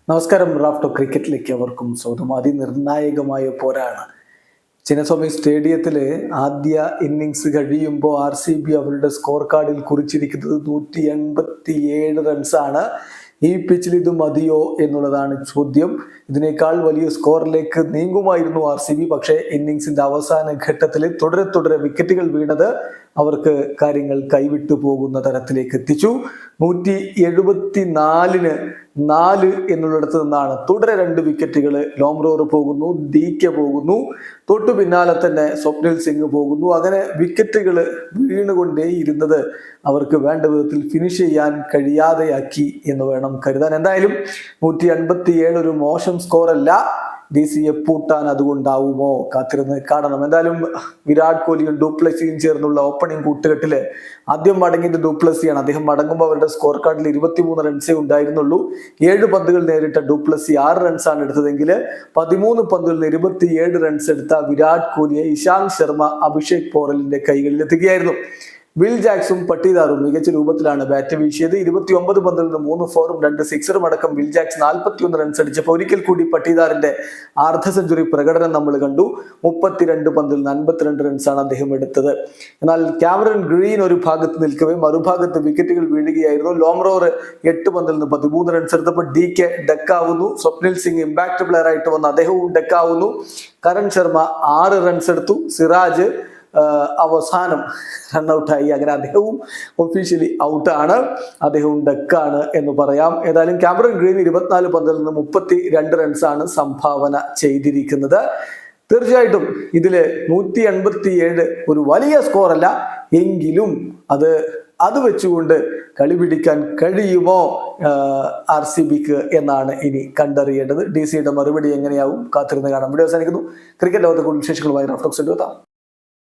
നമസ്കാരം. റാഫ്റ്റോ ക്രിക്കറ്റിലേക്ക് അവർക്കും സ്വന്തം അതിനിർണായകമായ പോരാണ്. ചിന്നസ്വാമി സ്റ്റേഡിയത്തില് ആദ്യ ഇന്നിങ്സ് കഴിയുമ്പോൾ RCB അവരുടെ സ്കോർ കാർഡിൽ കുറിച്ചിരിക്കുന്നത് 187 റൺസാണ്. ഈ പിച്ചിൽ ഇത് മതിയോ എന്നുള്ളതാണ് ചോദ്യം. ഇതിനേക്കാൾ വലിയ സ്കോറിലേക്ക് നീങ്ങുമായിരുന്നു RCB. പക്ഷേ ഇന്നിങ്സിന്റെ അവസാന ഘട്ടത്തിൽ തുടരെ വിക്കറ്റുകൾ വീണത് അവർക്ക് കാര്യങ്ങൾ കൈവിട്ടു പോകുന്ന തരത്തിലേക്ക് എത്തിച്ചു. 174-ന് 4 എന്നുള്ളിടത്ത് നിന്നാണ് തുടരെ 2 വിക്കറ്റുകൾ. ലോംറോർ പോകുന്നു, DK പോകുന്നു, തൊട്ടു പിന്നാലെ തന്നെ സ്വപ്നിൽ സിംഗ് പോകുന്നു. അങ്ങനെ വിക്കറ്റുകൾ വീണുകൊണ്ടേ ഇരുന്നത് അവർക്ക് വേണ്ട വിധത്തിൽ ഫിനിഷ് ചെയ്യാൻ കഴിയാതെയാക്കി എന്ന് വേണം കരുതാൻ. എന്തായാലും 187 ഒരു മോശം സ്കോർ അല്ല. DCയെ പൂട്ടാൻ അതുകൊണ്ടാവുമോ? കാത്തിരുന്ന് കാണണം. എന്തായാലും വിരാട് കോഹ്ലിയും ഡുപ്ലസിയും ചേർന്നുള്ള ഓപ്പണിംഗ് കൂട്ടുകെട്ടില് ആദ്യം മടങ്ങിയത് ഡുപ്ലസിയാണ്. അദ്ദേഹം മടങ്ങുമ്പോൾ അവരുടെ സ്കോർ കാർഡിൽ 23 റൺസേ ഉണ്ടായിരുന്നുള്ളൂ. 7 പന്തുകൾ നേരിട്ട ഡുപ്ലസി 6 റൺസാണ് എടുത്തതെങ്കിൽ 13 പന്തുകളിൽ 27 റൺസ് എടുത്ത വിരാട് കോഹ്ലിയെ ഇഷാന്ത് ശർമ്മ, അഭിഷേക് പോറലിന്റെ കൈകളിൽ എത്തുകയായിരുന്നു. വിൽ ജാക്സും പട്ടീദാറും മികച്ച രൂപത്തിലാണ് ബാറ്റ് വീശിയത്. 29 പന്തിൽ നിന്ന് 3 4-ഉം 2 6-ഉം അടക്കം വിൽ ജാക്സ് 41 റൺസ് അടിച്ചപ്പോൾ ഒരിക്കൽ കൂടി പട്ടീദാറിന്റെ അർദ്ധ സെഞ്ചുറി പ്രകടനം നമ്മൾ കണ്ടു. 32 പന്തിൽ നിന്ന് 52 റൺസാണ് അദ്ദേഹം എടുത്തത്. എന്നാൽ ക്യാമറൺ ഗ്രീൻ ഒരു ഭാഗത്ത് നിൽക്കവേ മറുഭാഗത്ത് വിക്കറ്റുകൾ വീഴുകയായിരുന്നു. ലോംറോർ 8 പന്തിൽ നിന്ന് 13 റൺസ് എടുത്തപ്പോൾ DK ഡെക്കാവുന്നു. സ്വപ്നിൽ സിംഗ് ഇമ്പാക്ട് പ്ലെയർ ആയിട്ട് വന്ന് അദ്ദേഹവും ഡെക്കാവുന്നു. കരൺ ശർമ്മ 6 റൺസ് എടുത്തു. സിറാജ് അവസാനം റൺഔട്ടായി. അങ്ങനെ അദ്ദേഹവും ഒഫീഷ്യലി ഔട്ടാണ്, അദ്ദേഹവും ഡക്കാണ് എന്ന് പറയാം. ഏതായാലും ക്യാമറൺ ഗ്രീൻ 24 പന്തിൽ നിന്ന് 32 റൺസാണ് സംഭാവന ചെയ്തിരിക്കുന്നത്. തീർച്ചയായിട്ടും ഇതില് 187 ഒരു വലിയ സ്കോർ അല്ല, എങ്കിലും അത് വെച്ചുകൊണ്ട് കളി പിടിക്കാൻ കഴിയുമോ RCBക്ക് എന്നാണ് ഇനി കണ്ടറിയേണ്ടത്. DCയുടെ മറുപടി എങ്ങനെയാവും കാത്തിരുന്ന് കാണാം. വീഡിയോ അവസാനിക്കുന്നു. ക്രിക്കറ്റ് ലോകത്തെ കൂടുതൽ വിശേഷങ്ങളുമായി റാഫ്റ്റോ എത്താം.